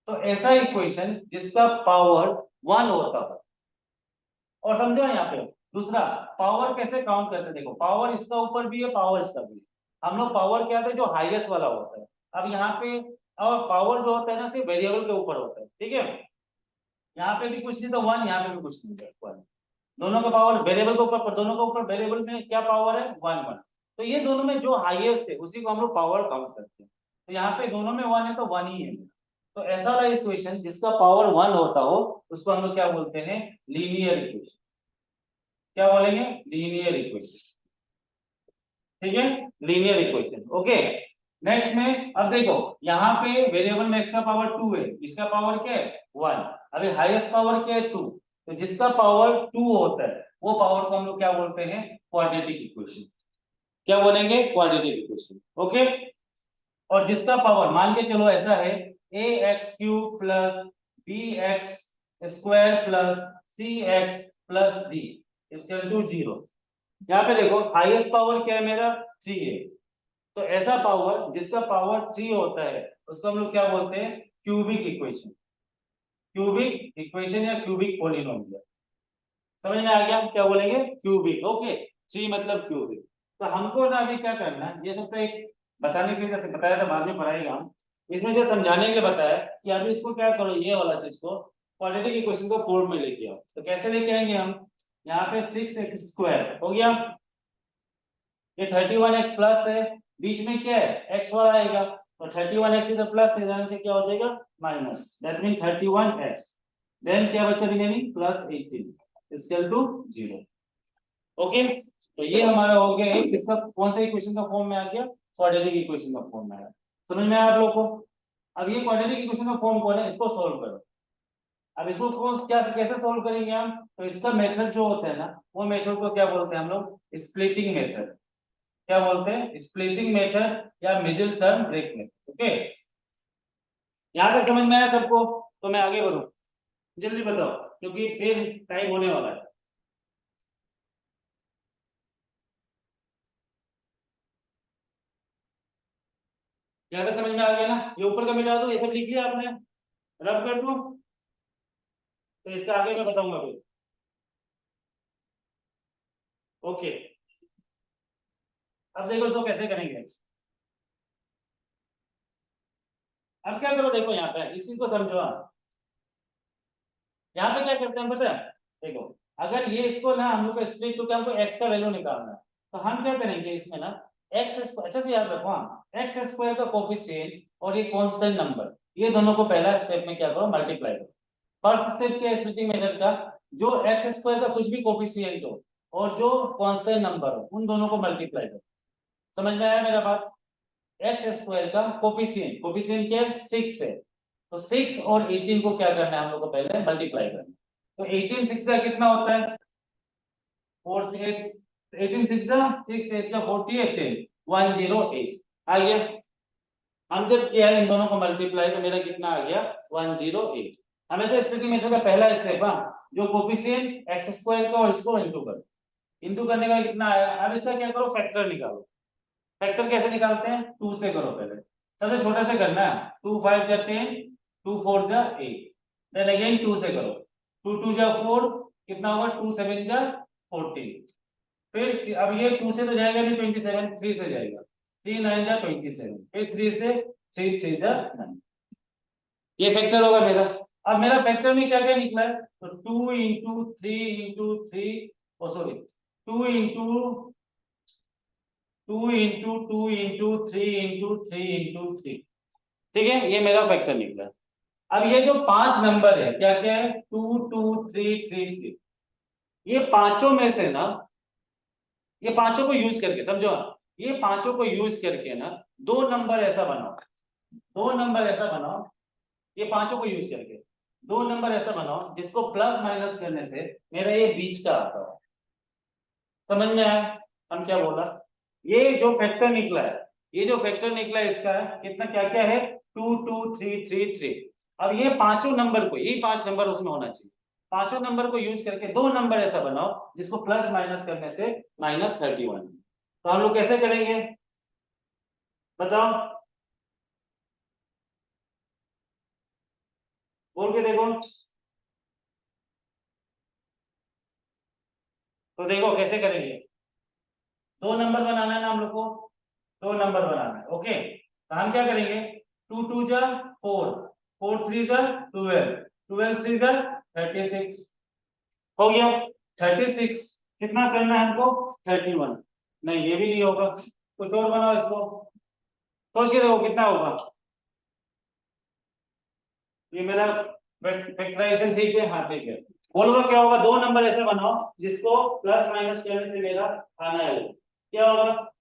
तो ऐसा इक्वेशन जिसका पावर 1 होता है। और समझो यहाँ पे दूसरा, पावर कैसे काउंट करते हैं, देखो पावर इसका ऊपर भी है, पावर इसका भी है। हम लोग पावर क्या है, जो हाईएस्ट वाला होता है। अब यहाँ पे और पावर जो होता है ना, सिर्फ वेरिएबल के ऊपर होता है, ठीक है। यहाँ पे भी कुछ नहीं तो 1, यहाँ पे भी कुछ नहीं है 1। दोनों का पावर वेरिएबल के ऊपर, दोनों के ऊपर वेरिएबल में क्या पावर है, 1 1। तो ये दोनों में जो हाईएस्ट है उसी को हम लोग पावर काउंट करते हैं। तो यहाँ पे दोनों में 1 है तो 1 ही है। तो ऐसा वाला इक्वेशन जिसका पावर 1 होता हो उसको हम लोग क्या बोलते हैं, लीनियर इक्वेशन। क्या बोलेंगे, लीनियर इक्वेशन, ठीक है, लीनियर इक्वेशन, ओके। नेक्स्ट में अब देखो यहाँ पे वेरिएबल में x का पावर 2 है, इसका पावर क्या है, 1। अभी हाईएस्ट पावर क्या है, 2। तो जिसका पावर 2 होता है वो पावर को हम लोग क्या बोलते हैं, क्वाड्रेटिक इक्वेशन। क्या बोलेंगे, क्वाड्रेटिक इक्वेशन, ओके। और जिसका पावर मान के चलो ऐसा है, a x cube plus b x square plus c x plus d equal to 0। यहाँ पे देखो हाईएस्ट पावर क्या है मेरा, 3 है। तो ऐसा पावर जिसका पावर 3 होता है उसको हम लोग क्या बोलते हैं, क्यूबिक इक्वेशन। क्यूबिक इक्वेशन या क्यूबिक पॉलिनोमियल। समझ में आ गया, क्या बोलेंगे, क्यूबिक, ओके। 3 मतलब क्यूबिक। तो हमको ना अभी क्या करना है, ये सब तो एक बताने के लिए जैसे बताया था, बाद में पढ़ाएगा हम। इसमें जो समझाने के लिए बताया कि अभी इसको क्या करो, ये वाला चीज को क्वाड्रेटिक इक्वेशन को फॉर्म में लेके आओ। तो कैसे लेके आएंगे हम, यहाँ पे 6x² हो गया, ये 31x प्लस है, बीच में क्या है, x वाला आएगा। तो 31x इधर प्लस है, जाने से क्या हो जाएगा, minus, that mean 31x। Then क्या बचा remaining, plus 18 equal to 0, okay. तो ये हमारा हो गया एक, किसका, कौन सा इक्वेशन का फॉर्म में आ गया, क्वाड्रेटिक इक्वेशन का फॉर्म में आया। समझ में आया आप लोग को। अब ये क्वाड्रेटिक इक्वेशन का फॉर्म कौन है, इसको सोल्व करो। अब इसको क्या कैसे सोल्व करेंगे हम, तो इसका मेथड जो होता है ना, वो मेथड को क्या बोलते हैं हम लोग, स्प्लिटिंग मेथड। क्या बोलते हैं, स्प्लिटिंग मेथड या middle term break method. Okay, यहाँ तक समझ में आया सबको? तो मैं आगे बढ़ूं, जल्दी बताओ क्योंकि फिर टाइम होने वाला है। यहाँ तक समझ में आ गया ना? ये ऊपर का मिटा दो, ये सब लिख लिया आपने, रब कर दूं? तो इसका आगे मैं बताऊंगा फिर। ओके, अब देखो इसको कैसे करेंगे। अब क्या करो, देखो यहाँ पे इस चीज को समझो आप। यहाँ पे क्या करते हैं पता है, देखो अगर ये इसको ना हम लोग को स्प्लिट तो क्या, हमको एक्स का वैल्यू निकालना है, तो हम क्या करेंगे इसमें ना, एक्स स्क्वायर, अच्छा से याद रखो, हाँ एक्स स्क्वायर का कोफिशिएंट और ये कांस्टेंट नंबर, ये दोनों को पहला स्टेप में क्या करो, मल्टीप्लाई करो। फर्स्ट स्टेप क्या है स्प्लिटिंग मेथड का, जो एक्स स्क्वायर का कुछ भी कोफिशिएंट हो और जो कांस्टेंट नंबर हो उन दोनों को मल्टीप्लाई करो। समझ में आया मेरा बात? एक्स स्क्वायर का कोफिशिएंट, कोफिशिएंट क्या है, 6 है, तो 6 और 18 को क्या करना है हम लोग को, पहले मल्टीप्लाई करना है। तो 18 6 का कितना होता है, 4 6 18 6 का 6 8 का 48 108 आ गया। हम जब किया इन दोनों को मल्टीप्लाई तो मेरा कितना आ गया, 108। हमेशा स्प्लिटिंग मेथड का पहला स्टेप, हाँ जो कोफिशिएंट एक्स स्क्वायर का और इसको इंटू करो, इंटू करने का कितना आया। अब इसका क्या करो, फैक्टर निकालो। फैक्टर कैसे निकालते हैं, 2 से करो पहले, सबसे छोटे से करना है, 2 5 जा 10, 2 4 जा 8, देन अगेन 2 से करो, 2 2 जा 4, कितना होगा, 2 7 जा 14, फिर अब ये 2 से तो जाएगा नहीं, 27 3 से जाएगा, 3 9 जा 27, फिर 3 से 3 3 जा 9, ये फैक्टर होगा मेरा। अब मेरा फैक्टर में क्या क्या निकला है, तो 2 into 3 into 3, oh sorry 2 into 2 into 2 into 3 into 3 into 3, ठीक है, ये मेरा फैक्टर निकला। अब ये जो 5 नंबर है क्या क्या है, 2 2 3 3 3, ये पांचों में से ना, ये पांचों को यूज करके समझो, ये पांचों को यूज करके ना दो नंबर ऐसा बनाओ, दो नंबर ऐसा बनाओ, ये पांचों को यूज करके दो नंबर ऐसा बनाओ जिसको प्लस माइनस करने से मेरा ये बीच का आता है। समझ में आया हम क्या बोला? ये जो फैक्टर निकला है, ये जो फैक्टर निकला है इसका कितना, क्या क्या है, 2 2 3 3 3। अब ये पांचों नंबर को, यही 5 नंबर उसमें होना चाहिए, पांचों नंबर को यूज करके दो नंबर ऐसा बनाओ जिसको प्लस माइनस करने से -31। तो हम लोग कैसे करेंगे बताओ, बोल के देखो। तो देखो कैसे करेंगे, दो नंबर बनाना है ना हम लोग को, दो नंबर बनाना है। ओके, तो हम क्या करेंगे, 2 2 जा 4, 4 3 जा 12, 12 3 जा 36, हो गया 36। कितना करना है हमको, 31। नहीं ये भी नहीं होगा, कुछ और बनाओ इसको, सोच के देखो कितना होगा। ये मेरा फैक्टराइजेशन ठीक है, हाँ ठीक है। बोलो क्या होगा, दो नंबर ऐसे बनाओ जिसको प्लस माइनस करने से मेरा आना है, वो क्या होगा।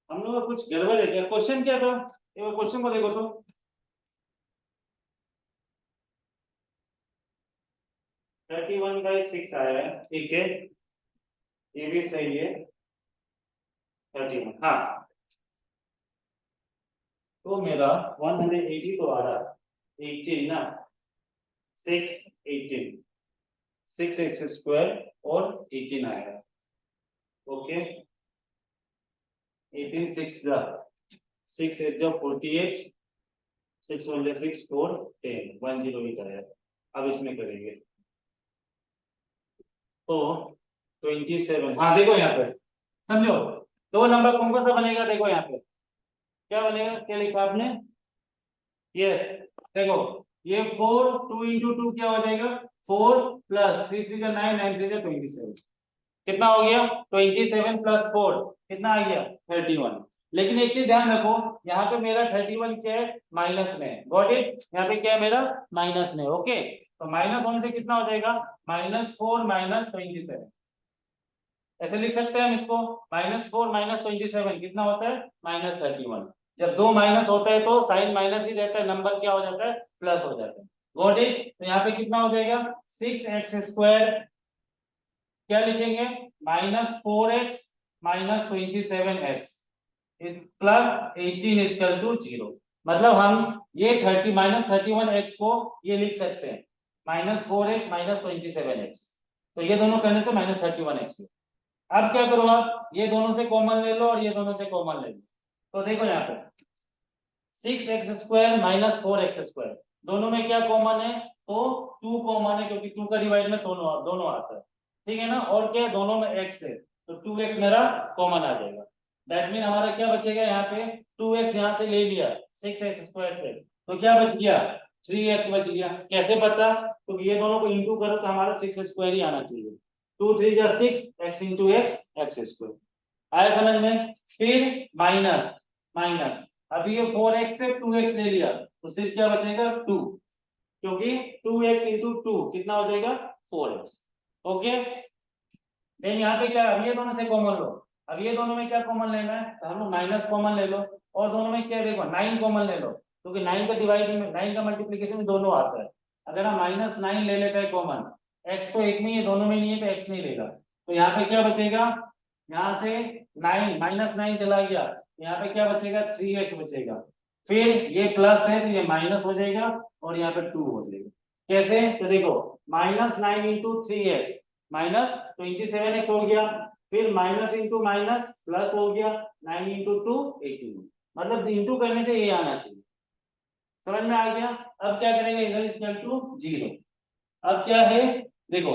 हम लोग का कुछ गड़बड़ है क्या, क्वेश्चन क्या था, ये क्वेश्चन को देखो तो, 31/6 आया है, ठीक है, ये भी सही है, 31, हाँ। तो मेरा 180 तो आ रहा है, 18 ना, 6 18, 6 एक्स स्क्वायर और 18 आएगा। ओके, 18 6 जा 6 8 जा 48, 6 1 जा 6 4 10, 108 आया। अब इसमें करेंगे तो 27, हाँ देखो यहाँ पे समझो, दो नंबर कौन कौन सा बनेगा, देखो यहाँ पे क्या बनेगा, क्या लिखा आपने, यस, देखो ये 4 2 इंटू 2 क्या हो जाएगा, 4 प्लस 3 3 का 9 9 3 का 27, कितना हो गया, 27 प्लस 4 कितना आ गया, 31। लेकिन एक चीज ध्यान रखो, यहाँ पे मेरा 31 क्या है, माइनस में है, गॉट इट, यहाँ पे क्या है मेरा, माइनस में, ओके। तो माइनस होने से कितना हो जाएगा, -4 -27, ऐसे लिख सकते हैं हम इसको, -4 -27 कितना होता है, -31। जब दो माइनस होता है तो साइन माइनस ही रहता है, नंबर क्या हो जाता है, प्लस हो जाता है, गॉट इट। तो यहाँ पे कितना हो जाएगा, 6x² क्या लिखेंगे, -4x -27x इज +18 = 0। मतलब हम ये 30 -31x को ये लिख सकते हैं -4x -27x, तो ये दोनों करने से -31x। अब क्या करो, आप ये दोनों से कॉमन ले लो और ये दोनों से कॉमन ले लो, तो देखो यहाँ पे 6x² -4x², दोनों में क्या कॉमन है, तो 2 कॉमन है, क्योंकि 2 का डिवाइड में दोनों दोनों आता है, ठीक है ना, और क्या है, दोनों में x है, तो 2x मेरा कॉमन आ जाएगा। दैट मीन हमारा क्या बचेगा यहाँ पे, 2x यहाँ से ले लिया 6x² से, तो क्या बच गया, 3x बच गया। कैसे पता, तो ये दोनों को इंटू करो तो हमारा 6² ही आना चाहिए, 2 3 जा 6, x इंटू x, x²। आया समझ में। फिर माइनस माइनस, अभी ये 4x से 2x ले लिया तो सिर्फ क्या बचेगा 2, क्योंकि 2x इंटू 2 कितना हो जाएगा 4x, ओके। देन यहाँ पे क्या, अब ये दोनों से कॉमन लो, अब ये दोनों में क्या कॉमन लेना है, तो हम लोग माइनस कॉमन ले लो, और दोनों में क्या देखो 9 कॉमन ले लो, क्योंकि 9 का डिवाइड में 9 का मल्टीप्लीकेशन में दोनों आता है। अगर हम -9 ले लेते हैं कॉमन, x तो एक में ही है, दोनों में नहीं है, तो x नहीं लेगा, तो यहाँ पे क्या बचेगा, यहाँ से 9 -9 चला गया, यहाँ पे क्या बचेगा, 3x बचेगा। फिर ये प्लस है तो ये माइनस हो जाएगा, और यहाँ पे 2 हो जाएगा। कैसे, तो देखो -9 इंटू 3x -27x हो गया, फिर माइनस इंटू माइनस प्लस हो गया, 9 इंटू 2 18, मतलब इंटू करने से ये आना चाहिए, समझ में आ गया। अब क्या करेंगे, इधर इक्वल टू 0। अब क्या है, देखो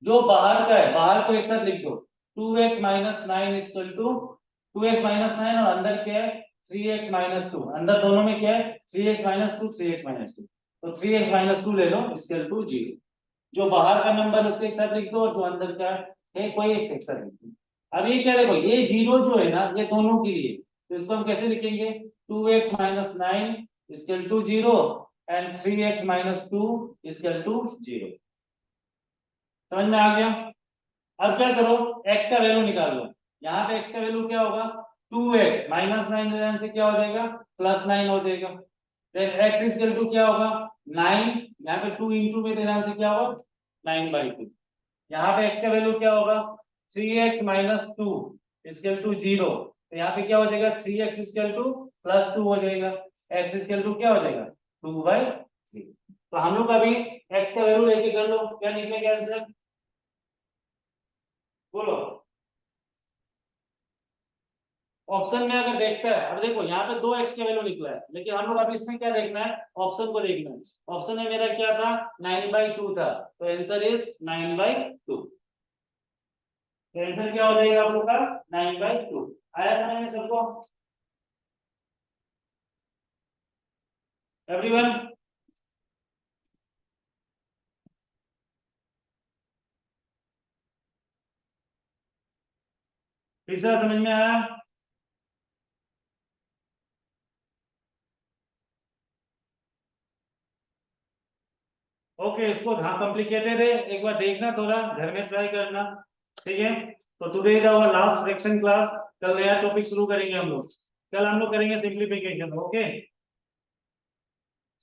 जो बाहर का है बाहर को एक साथ लिख दो, 2x - 9 इक्वल टू 2x - 9, और अंदर क्या है 3x - 2, अंदर दोनों में क्या है 3x - 2 3x - 2, तो 3x - 2 ले लो इक्वल टू 0। जो बाहर का नंबर उसको एक साथ लिख दो, और जो अंदर का है कोई एक साथ लिख दो। अब ये क्या, देखो ये 0 जो है ना ये दोनों के लिए, तो इसको हम कैसे लिखेंगे, 2x - 9 equal to 0 and 3x - 2 equal to 0। समझ में आ गया। अब क्या करो, x का वैल्यू निकाल लो, यहाँ पे x का वैल्यू क्या होगा, 2x -9 से क्या हो जाएगा, +9 हो जाएगा। देन x इक्वल टू क्या होगा 9, यहाँ पे 2 इंटू में देने से क्या होगा 9/2। यहाँ पे x का वैल्यू क्या होगा 3x - 2 इक्वल टू 0, तो यहाँ पे क्या हो जाएगा 3x इक्वल टू +2 हो जाएगा, x इक्वल टू क्या हो जाएगा 2/3। तो हम लोग अभी x का वैल्यू लेके कर लो, क्या निकलेगा आंसर, बोलो। ऑप्शन में अगर देखता है, अब देखो यहाँ पे 2x का वैल्यू निकला है, लेकिन हम लोग अभी इसमें क्या देखना है, ऑप्शन को देखना है। ऑप्शन में मेरा क्या था 9/2 था, तो आंसर इज 9/2। तो आंसर क्या हो जाएगा आप लोग का 9/2। आया समझ में सबको, एवरीवन। तीसरा समझ में आया, ओके। इसको हाँ कॉम्प्लिकेटेड है, एक बार देखना, थोड़ा घर में ट्राई करना, ठीक है। तो today is our last fraction class, कल नया टॉपिक शुरू करेंगे हम लोग, कल हम लोग करेंगे सिंप्लीफिकेशन, ओके।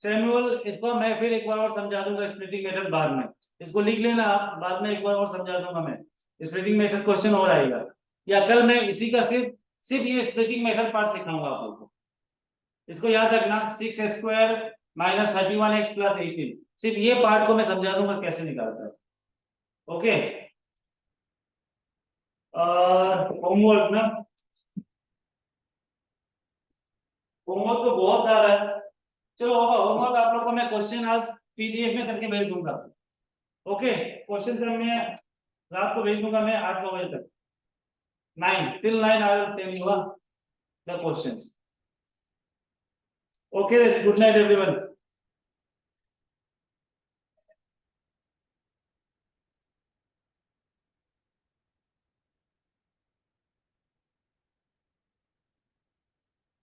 सैमुअल, इसको मैं फिर एक बार और समझा दूंगा स्प्लिटिंग मेथड बाद में, इसको लिख लेना आप, बाद में एक बार और समझा दूंगा मैं, स्प्लिटिंग मेथड क्वेश्चन और आएगा, या कल मैं इसी का सिर्फ सिर्फ ये स्प्लिटिंग मेथड पार्ट सिखाऊंगा आप लोगों को। इसको याद रखना, 6x² -31x + 18, सिर्फ ये पार्ट को मैं समझा दूंगा कैसे निकालता है, ओके। होमवर्क ना, होमवर्क तो बहुत सारा है, चलो होगा होमवर्क आप लोग को मैं क्वेश्चन आज PDF में करके भेज दूंगा, ओके। क्वेश्चन से मैं रात को भेज दूंगा मैं 8-9 बजे तक, 9 till 9 I will send you the questions, okay, good night everyone।